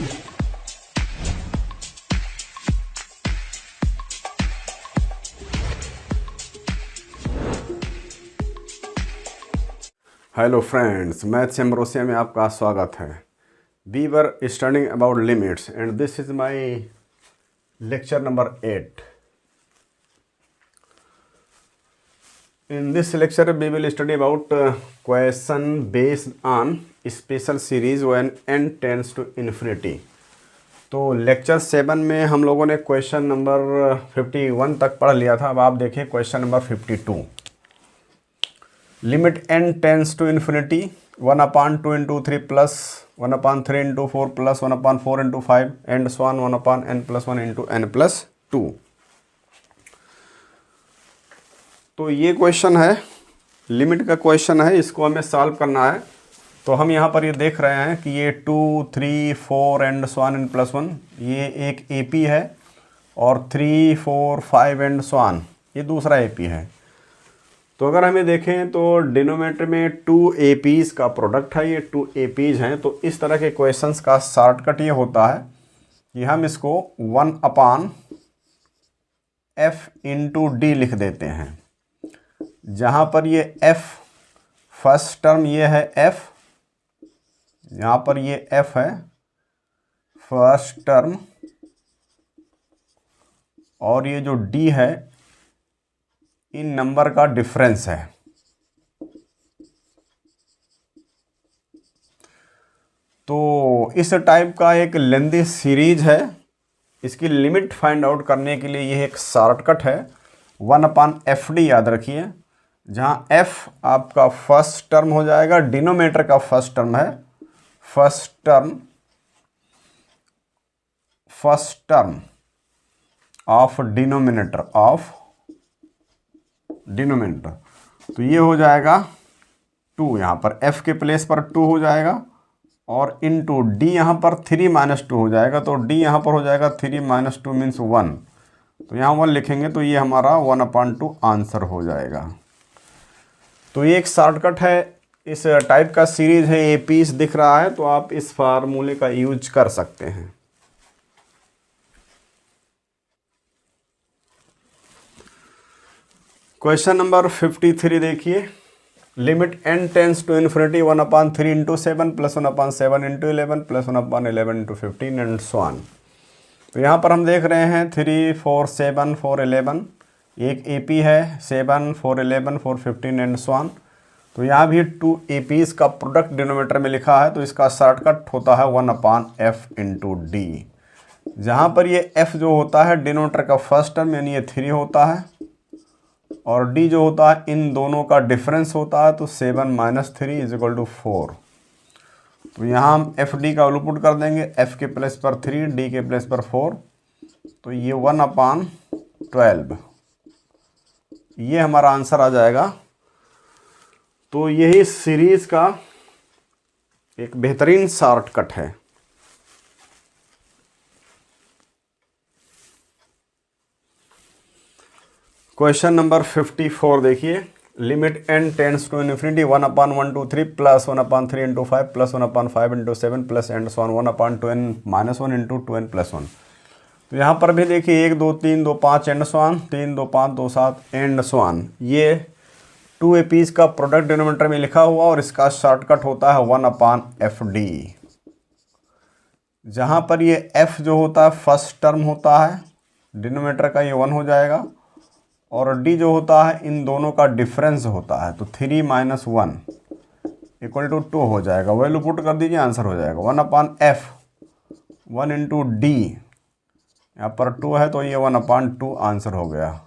Hello friends, maths ambrosia में आपका स्वागत है। We were studying about limits and this is my lecture number 8. In this lecture we will study about question based on special series when n tends to infinity. तो lecture 7 में हम लोगों ने question number 51 तक पढ़ लिया था। अब आप देखिए question number 52. Limit n tends to infinity 1/2 into 3 plus 1/3 into 4 plus 1/4 into 5 and so on 1/n+1 into n+2. तो ये क्वेश्चन है, लिमिट का क्वेश्चन है, इसको हमें सॉल्व करना है। तो हम यहाँ पर ये देख रहे हैं कि ये 2, 3, 4 एंड सो ऑन n+1 ये एक AP है और 3, 4, 5 एंड सो ऑन ये दूसरा AP है। तो अगर हमें देखें तो डिनोमिनेटर में 2 APs का प्रोडक्ट है, ये 2 APs हैं। तो इस तरह के क्वेश्चंस का शॉर्टकट ये होता है कि हम इसको 1/f into d लिख देते हैं। जहाँ पर ये f फर्स्ट टर्म ये है f, यहाँ पर ये f है फर्स्ट टर्म और ये जो d है इन नंबर का डिफरेंस है। तो इस टाइप का एक लेंथी सीरीज है, इसकी लिमिट फाइंड आउट करने के लिए यह एक शॉर्टकट है 1/fd याद रखिए, जहाँ f आपका फर्स्ट टर्म हो जाएगा, डिनोमिनेटर का फर्स्ट टर्म है, फर्स्ट टर्म ऑफ डिनोमिनेटर तो ये हो जाएगा 2, यहाँ पर f के प्लेस पर 2 हो जाएगा और इनटू d यहाँ पर 3 - 2 हो जाएगा। तो d यहाँ पर हो जाएगा 3 - 2 मीन्स 1, तो यहाँ 1 लिखेंगे तो ये हमारा 1/2 आंसर हो जाएगा। तो ये एक शॉर्टकट है, इस टाइप का सीरीज है, APs दिख रहा है तो आप इस फार्मूले का यूज कर सकते हैं। क्वेश्चन नंबर 53 देखिए, limit n tends to infinity 1/3 into 7 plus 1/7 into 11 plus 1/11 into 15 and so on. तो यहाँ पर हम देख रहे हैं 3, 4, 7, 4, 11 एक AP है, 7, 4, 11, 4, 15 एंड सो ऑन। तो यहाँ भी 2 APs का प्रोडक्ट डिनोमिनेटर में लिखा है, तो इसका शॉर्टकट होता है 1/f into d। जहाँ पर ये f जो होता है डिनोमिनेटर का फर्स्ट टर्म यानी ये 3 होता है और d जो होता है इन दोनों का डिफरेंस होता है, तो 7 - 3 = 4। तो यहाँ हम FD का उलट कर देंगे, f के प्लेस पर 3, d के प्लेस पर 4, तो ये 1/12 ये हमारा आंसर आ जाएगा। तो यही सीरीज का एक बेहतरीन शॉर्टकट है। क्वेश्चन नंबर 54 देखिए, limit n tends to infinity 1/1 to 3 plus 1/3 into 5 plus 1/5 into 7 plus and so on 1/2n - 1 into 2n+1। तो यहाँ पर भी देखिए 1, 2, 3, 2, 5 and so on, 3, 2, 5, 2, 7 and so on, ये 2 APs का प्रोडक्ट डिनोमिनेटर में लिखा हुआ और इसका शॉर्टकट होता है 1/fd। जहाँ पर ये f जो होता है फर्स्ट टर्म होता है, डिनोमिनेटर का ये 1 हो जाएगा और d जो होता है इन दोनों का डिफरेंस होता है, तो 3 - 1 = 2 हो जाएगा। वैल्यू पुट कर दीजिए, आंसर हो जाएगा 1/f 1 into d, यहाँ पर 2 है तो ये 1/2 आंसर हो गया।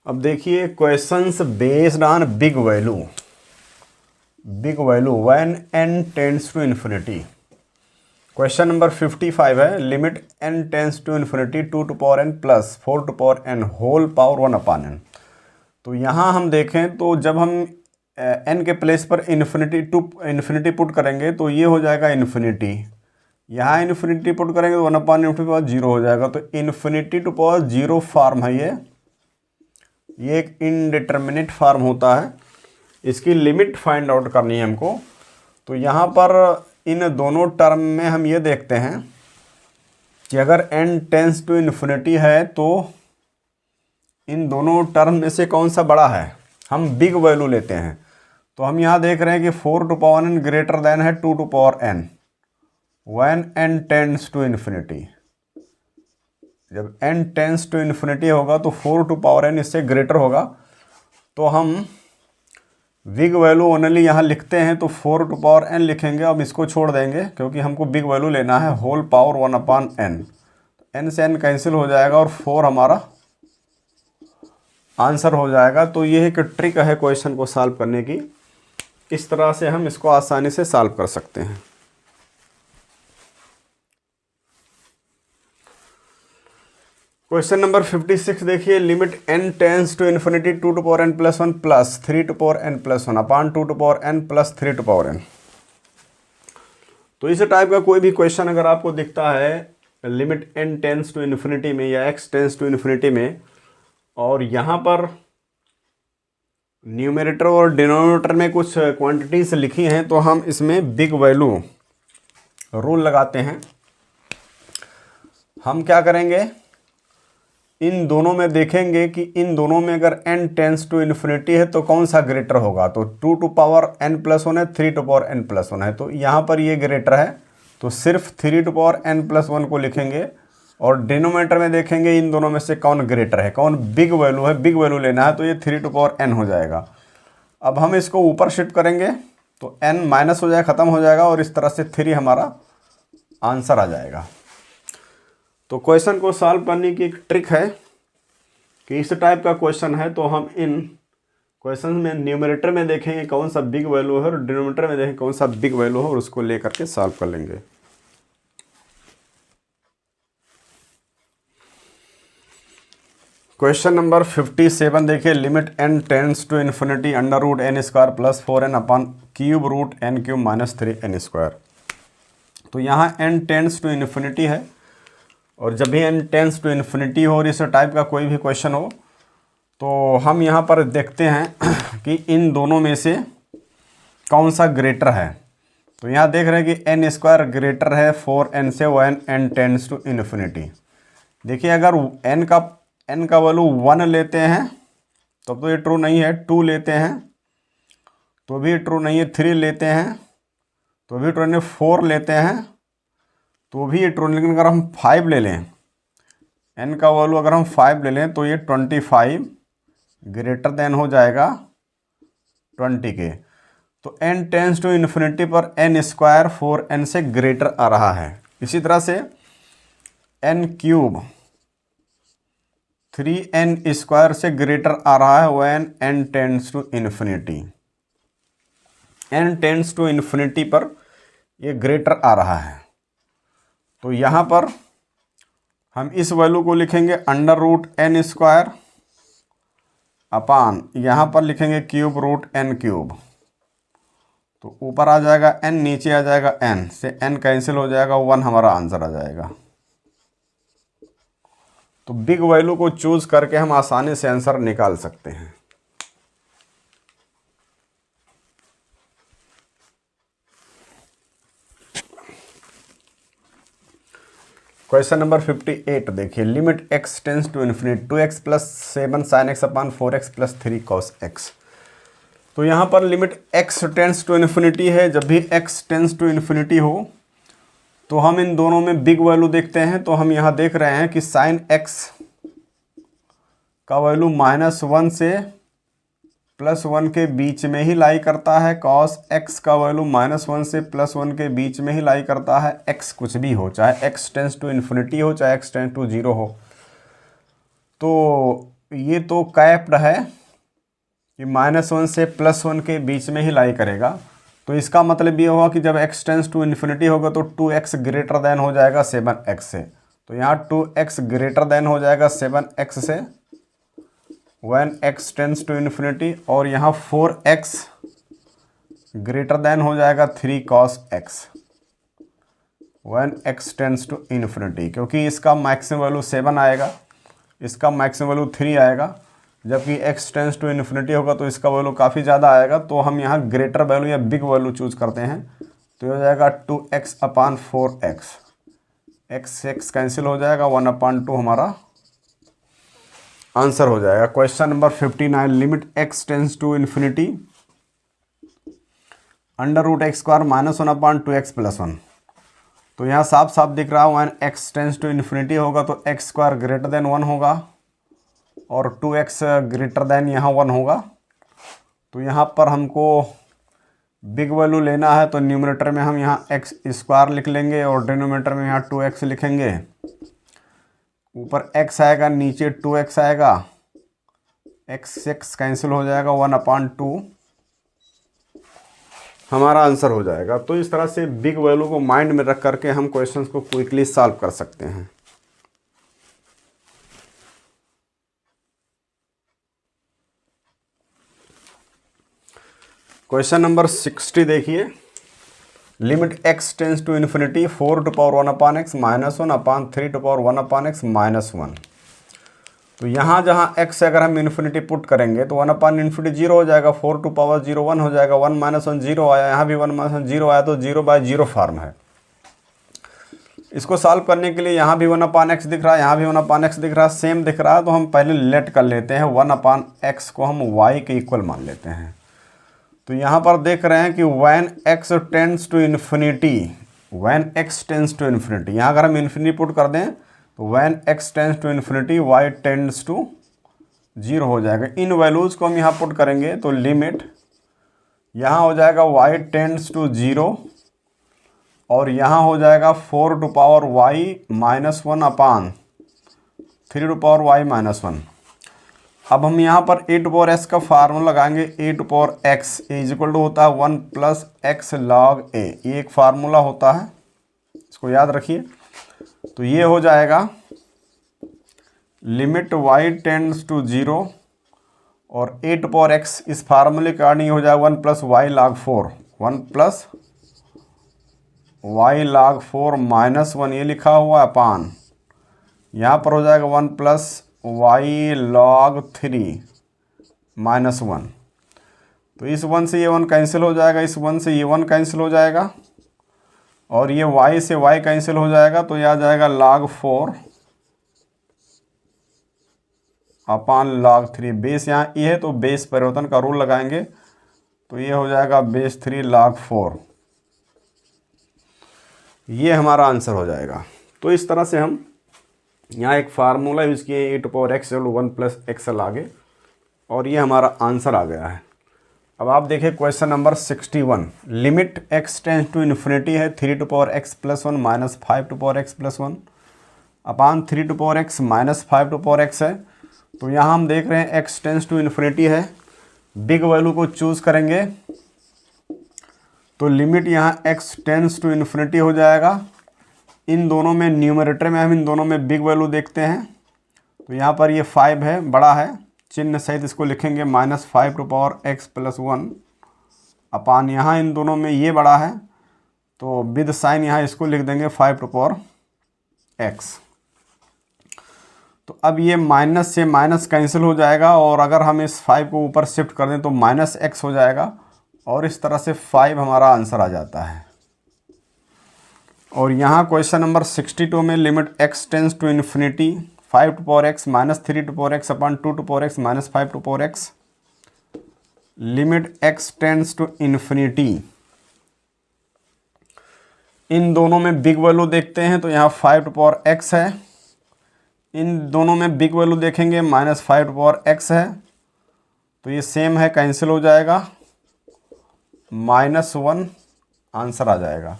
अब देखिए questions based on big value when n tends to infinity. Question number 55 है, limit n tends to infinity 2n + 4n whole power 1/n। तो यहाँ हम देखें तो जब हम n के प्लेस पर इन्फिनिटी पुट करेंगे तो ये हो जाएगा इन्फिनिटी, यहाँ इन्फिनिटी पुट करेंगे तो 1/0 हो जाएगा। तो इन्फिनिटी टू पावर 0 फॉर्म है ये, ये एक इनडिटर्मिनेट फॉर्म होता है, इसकी लिमिट फाइंड आउट करनी है हमको। तो यहाँ पर इन दोनों टर्म में हम ये देखते हैं कि अगर n टेंस टू इन्फिनिटी है तो इन दोनों टर्म में से कौन सा बड़ा है, हम बिग वैल्यू लेते हैं। तो हम यहाँ देख रहे हैं कि 4 to power n greater than है 2 to power n when n tends to infinity. जब n टेंस टू इन्फिनिटी होगा तो 4 टू पावर n इससे ग्रेटर होगा, तो हम बिग वैल्यू ओनली यहाँ लिखते हैं तो 4 टू पावर n लिखेंगे। अब इसको छोड़ देंगे क्योंकि हमको बिग वैल्यू लेना है, होल पावर 1/n। n से n कैंसिल हो जाएगा और 4 हमारा आंसर हो जाएगा। तो ये एक ट्रिक है क्वेश्चन को सॉल्व करने की, इस तरह से हम इसको आसानी से सॉल्व कर सकते हैं। क्वेश्चन नंबर 56 देखिए, limit n tends to infinity 2 to power n plus 1 plus 3 to power n plus 1 upon 2 to power n plus 3 to power n। तो इस टाइप का कोई भी क्वेश्चन अगर आपको दिखता है limit n tends to infinity में या x टेंस टू इन्फिनिटी में, और यहाँ पर न्यूमरेटर और डिनोमिनेटर में कुछ क्वांटिटीज लिखी हैं, तो हम इसमें बिग वैल्यू रूल लगाते हैं। हम क्या करेंगे, इन दोनों में देखेंगे कि इन दोनों में अगर n टेंस टू इन्फिनिटी है तो कौन सा ग्रेटर होगा। तो 2 टू पावर n प्लस 1 है, 3 टू पावर n प्लस 1 है, तो यहाँ पर ये ग्रेटर है, तो सिर्फ 3 टू पावर n प्लस 1 को लिखेंगे। और डिनोमिनेटर में देखेंगे इन दोनों में से कौन ग्रेटर है, कौन बिग वैल्यू है, बिग वैल्यू लेना है, तो ये 3 टू पावर n हो जाएगा। अब हम इसको ऊपर शिफ्ट करेंगे तो n माइनस हो जाएगा, ख़त्म हो जाएगा, और इस तरह से 3 हमारा आंसर आ जाएगा। तो क्वेश्चन को सॉल्व करने की एक ट्रिक है कि इस टाइप का क्वेश्चन है तो हम इन क्वेश्चन में न्यूमरेटर में देखेंगे कौन सा बिग वैल्यू है और डिनोमिनेटर में देखेंगे कौन सा बिग वैल्यू है, और उसको लेकर के सॉल्व कर लेंगे। क्वेश्चन नंबर 57 देखिए, limit n tends to infinity under root n square plus 4n upon cube root n cube minus 3n square. तो यहाँ n टेंस टू इन्फिनिटी है, और जब भी n टेंस टू इन्फिनिटी हो और इस टाइप का कोई भी क्वेश्चन हो तो हम यहाँ पर देखते हैं कि इन दोनों में से कौन सा ग्रेटर है। तो यहाँ देख रहे हैं कि n स्क्वायर ग्रेटर है 4n से, when n tends to infinity. देखिए अगर n का वैल्यू 1 लेते हैं तब तो ये ट्रू नहीं है, 2 लेते हैं तो भी ट्रू नहीं है, 3 लेते हैं तो भी ट्रू नहीं, 4 लेते हैं तो भी ये ट्रू नहीं। लेकिन अगर हम 5 ले लें, n का वैल्यू अगर हम 5 ले लें तो ये 25 ग्रेटर देन हो जाएगा 20 के। तो n टेंस टू इन्फिनिटी पर n स्क्वायर 4n से ग्रेटर आ रहा है। इसी तरह से n क्यूब 3n स्क्वायर से ग्रेटर आ रहा है when n tends to infinity. n tends to infinity पर ये ग्रेटर आ रहा है, तो यहाँ पर हम इस वैल्यू को लिखेंगे under root n square upon, यहाँ पर लिखेंगे क्यूब रूट n क्यूब। तो ऊपर आ जाएगा n, नीचे आ जाएगा n, से n कैंसिल हो जाएगा, 1 हमारा आंसर आ जाएगा। तो बिग वैल्यू को चूज करके हम आसानी से आंसर निकाल सकते हैं। क्वेश्चन नंबर 58 देखिए, limit x tends to infinity 2x plus 7 sine x upon 4x plus 3 cos x। तो यहाँ पर limit x tends to infinity है। जब भी x टेंस टू इन्फिनिटी हो तो हम इन दोनों में बिग वैल्यू देखते हैं। तो हम यहाँ देख रहे हैं कि साइन x का वैल्यू -1 से +1 के बीच में ही लाई करता है, cos x का वैल्यू -1 से +1 के बीच में ही लाई करता है। x कुछ भी हो, चाहे x टेंस टू इन्फिनिटी हो, चाहे x टेंस टू 0 हो। तो ये तो कैप्ड है कि -1 से +1 के बीच में ही लाई करेगा। तो इसका मतलब ये होगा कि जब x टेंस टू इन्फिनिटी होगा तो 2x ग्रेटर देन हो जाएगा 7x से। तो यहाँ 2x ग्रेटर देन हो जाएगा 7x से when x tends to infinity, और यहाँ 4x ग्रेटर देन हो जाएगा 3 cos x when x tends to infinity. क्योंकि इसका मैक्सिमम वैल्यू 7 आएगा, इसका मैक्सिमम वैल्यू 3 आएगा, जबकि x टेंस टू इन्फिनिटी होगा तो इसका वैल्यू काफ़ी ज़्यादा आएगा, तो हम यहाँ ग्रेटर वैल्यू या बिग वैल्यू चूज करते हैं। तो ये हो जाएगा 2x/4x, x कैंसिल हो जाएगा, 1/2 हमारा आंसर हो जाएगा। Question number 59, limit x tends to infinity √x² -1/2x + 1। तो यहाँ साफ साफ दिख रहा है, 1x टेंस टू इन्फिनिटी होगा तो x² ग्रेटर देन 1 होगा और 2x ग्रेटर देन यहाँ 1 होगा। तो यहाँ पर हमको बिग वैल्यू लेना है, तो न्यूमरेटर में हम यहाँ x² लिख लेंगे और डिनोमिनेटर में यहाँ 2x लिखेंगे। ऊपर x आएगा, नीचे 2x आएगा, x कैंसिल हो जाएगा, 1/2 हमारा आंसर हो जाएगा। तो इस तरह से बिग वैल्यू को माइंड में रख करके हम क्वेश्चंस को क्विकली सॉल्व कर सकते हैं। क्वेश्चन नंबर 60 देखिए, limit x tends to infinity 4⁴1/x -1/3⁴1/x -1। तो यहाँ जहाँ x अगर हम इन्फिनिटी पुट करेंगे तो 1/∞ 0 हो जाएगा, 4⁴ 1 हो जाएगा, 1 - 1 0 आया, यहाँ भी 1 - 1 0 आया, तो 0/0 फॉर्म है। इसको सॉल्व करने के लिए यहाँ भी 1/x दिख रहा है, यहाँ भी 1/x दिख रहा है, सेम दिख रहा है, तो हम पहले लेट कर लेते हैं, 1/x को हम y के इक्वल मान लेते हैं। तो यहाँ पर देख रहे हैं कि when x tends to infinity, यहाँ अगर हम इन्फिनिटी पुट कर दें तो when x tends to infinity y tends to 0 हो जाएगा। इन वैल्यूज़ को हम यहाँ पुट करेंगे तो लिमिट यहाँ हो जाएगा y टेंड्स टू 0 और यहाँ हो जाएगा 4⁴y -1/3⁴y -1। अब हम यहाँ पर a⁴s का फार्मूला लगाएंगे, a⁴x = होता है 1 + x log a, ये एक फार्मूला होता है, इसको याद रखिए। तो ये हो जाएगा लिमिट y टेंड्स टू 0 और a⁴x इस फार्मूले के अकॉर्डिंग हो जाएगा 1 + y log 4, 1 + y log 4 -1, ये लिखा हुआ है अपान, यहाँ पर हो जाएगा 1 + y log 3 -1। तो इस 1 से ये 1 कैंसिल हो जाएगा, इस 1 से ये 1 कैंसिल हो जाएगा और ये y से y कैंसिल हो जाएगा, तो ये आ जाएगा log 4 अपान log 3। बेस यहाँ ये है तो बेस परिवर्तन का रूल लगाएंगे, तो ये हो जाएगा बेस 3 log 4, ये हमारा आंसर हो जाएगा। तो इस तरह से हम यहाँ एक फार्मूला यूज़ किए, a⁴x = 1 + x log a, और ये हमारा आंसर आ गया है। अब आप देखिए question number 61, limit x tends to infinity है 3⁴x + 1 -5⁴x + 1 अपान 3⁴x -5⁴x है। तो यहाँ हम देख रहे हैं x टेंस टू इन्फिनिटी है, बिग वैल्यू को चूज़ करेंगे तो लिमिट यहाँ x टेंस टू इन्फिनिटी हो जाएगा। इन दोनों में न्यूमरेटर में हम इन दोनों में बिग वैल्यू देखते हैं, तो यहाँ पर ये 5 है, बड़ा है, चिन्ह सहित इसको लिखेंगे -5⁴x + 1 अपान यहाँ इन दोनों में ये बड़ा है, तो विद साइन यहाँ इसको लिख देंगे 5⁴x। तो अब ये माइनस से माइनस कैंसिल हो जाएगा और अगर हम इस 5 को ऊपर शिफ्ट कर दें तो -x हो जाएगा और इस तरह से 5 हमारा आंसर आ जाता है। और यहाँ क्वेश्चन नंबर 62 में limit x tends to infinity 5⁴x -3⁴x upon 2⁴x -5⁴x, limit x tends to infinity, इन दोनों में बिग वैल्यू देखते हैं तो यहाँ 5⁴x है, इन दोनों में बिग वैल्यू देखेंगे -5⁴x है, तो ये सेम है, कैंसिल हो जाएगा, -1 आंसर आ जाएगा।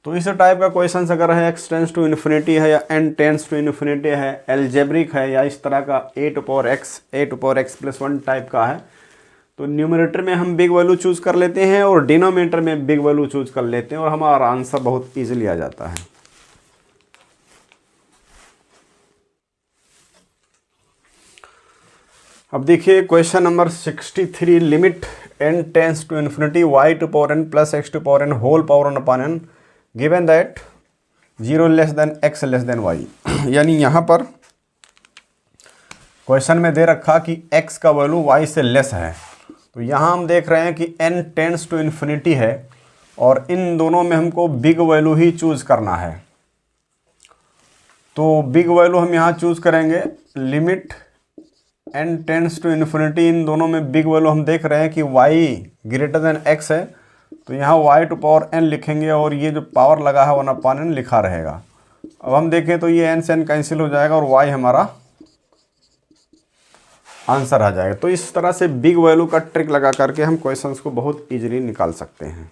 तो इस टाइप का क्वेश्चन अगर है x टेंस टू इन्फिनिटी है या n टेंस टू इन्फिनिटी है, एल्जेब्रिक है या इस तरह का a⁴x + 1 टाइप का है, तो न्यूमरेटर में हम बिग वैल्यू चूज़ कर लेते हैं और डिनोमिनेटर में बिग वैल्यू चूज़ कर लेते हैं और हमारा आंसर बहुत ईजिली आ जाता है। अब देखिए question number 63, limit n tends to infinity y⁴n + x⁴n whole power 1/n given that 0 x y। यानी यहाँ पर क्वेश्चन में दे रखा कि x का वैल्यू y से लेस है, तो यहाँ हम देख रहे हैं कि n टेंड्स टू इन्फिनिटी है और इन दोनों में हमको बिग वैल्यू ही चूज़ करना है। तो बिग वैल्यू हम यहाँ चूज़ करेंगे limit n tends to infinity. इन दोनों में बिग वैल्यू हम देख रहे हैं कि y ग्रेटर देन x है, तो यहाँ y टू पावर n लिखेंगे और ये जो पावर लगा है 1/n लिखा रहेगा। अब हम देखें तो ये n से n कैंसिल हो जाएगा और y हमारा आंसर आ जाएगा। तो इस तरह से बिग वैल्यू का ट्रिक लगा करके हम क्वेश्चंस को बहुत इजीली निकाल सकते हैं।